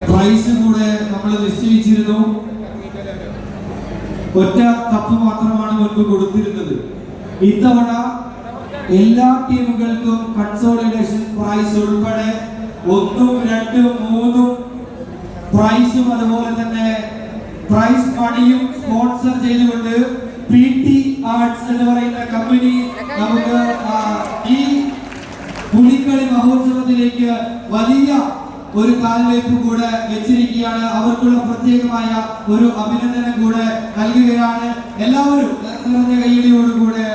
Price കൂടെ നമ്മൾ നിശ്ചയിച്ചിരുന്നു. ഒറ്റ കപ്പ് മാത്രമാണ് മുൻപ് കൊടുത്തിരുന്നത്. ഇത്തവണ എല്ലാ ടീമുകൾക്കും കൺസോളിഡേഷൻ പ്രൈസ് ഉൾപ്പെടെ 1, 2, 3 പ്രൈസും അതുപോലെ തന്നെ പ്രൈസ് മണിയും സ്പോൺസർ ചെയ്തുകൊണ്ട് PT ആർട്സ് എന്ന് പറയുന്ന കമ്പനി നമുക്ക് ഈ പുലിക്കളി മഹോത്സവത്തിലേക്ക് വലിയ ഒരു കാൽവയ്പ് കൂടെ വെച്ചിരിക്കുകയാണ്. അവർക്കുള്ള പ്രത്യേകമായ ഒരു അഭിനന്ദനം കൂടെ നൽകുകയാണ്. എല്ലാവരും നിറഞ്ഞ കൈയടിയോടുകൂടെ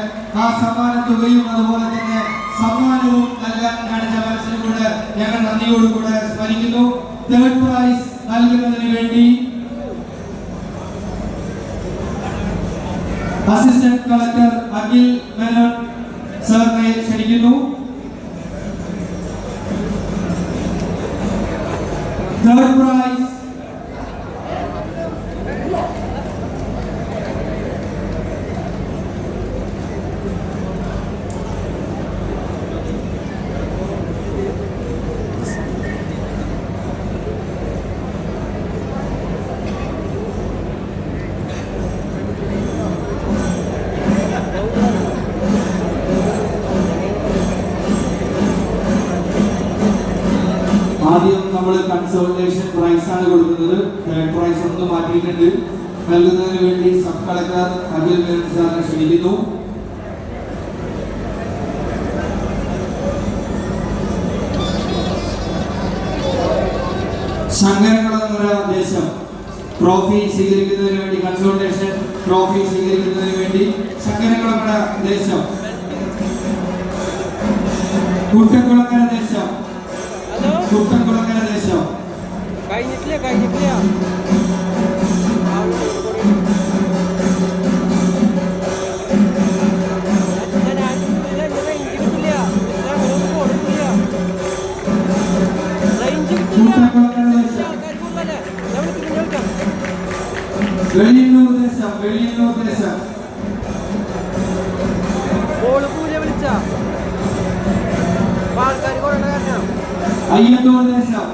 ആ സമ്മാന തുകയും അതുപോലെ തന്നെ സമ്മാനവും നൽകാൻ കാണിച്ച മനസ്സിന് കൂടെ ഞങ്ങൾ നന്ദിയോടുകൂടെ സ്മരിക്കുന്നു. തേർഡ് പ്രൈസ് നൽകുന്നതിന് വേണ്ടി അസിസ്റ്റന്റ് കളക്ടർ അഖിൽ മേനോൻ സാറിനെ ക്ഷണിക്കുന്നു. Third prize ആദ്യം നമ്മൾ കൺസോൾട്ടേഷൻ പ്രൈസ് ആണ് കൊടുക്കുന്നത്. തേർഡ് പ്രൈസ് ഒന്ന് മാറ്റിയിട്ടുണ്ട്. നൽകുന്നതിന് വേണ്ടി സബ് കളക്ടർ അഖിൽ മേനോൻ സാറിനെ ക്ഷണിക്കുന്നു. ശങ്കരകുളങ്ങര ദേശം ട്രോഫി സ്വീകരിക്കുന്നതിന് വേണ്ടി കൺസോൾട്ടേഷൻ ട്രോഫി സ്വീകരിക്കുന്നതിന് വേണ്ടി ശങ്കരകുളങ്ങര ദേശം, കുട്ടക്കുളങ്ങര ദേശം, കുട്ടക്കുളങ്ങര ദേശം വെളിയന്നൂർ ദേശം, വെളിയന്നൂർ ദേശം, അയ്യന്നൂർ ദേശം.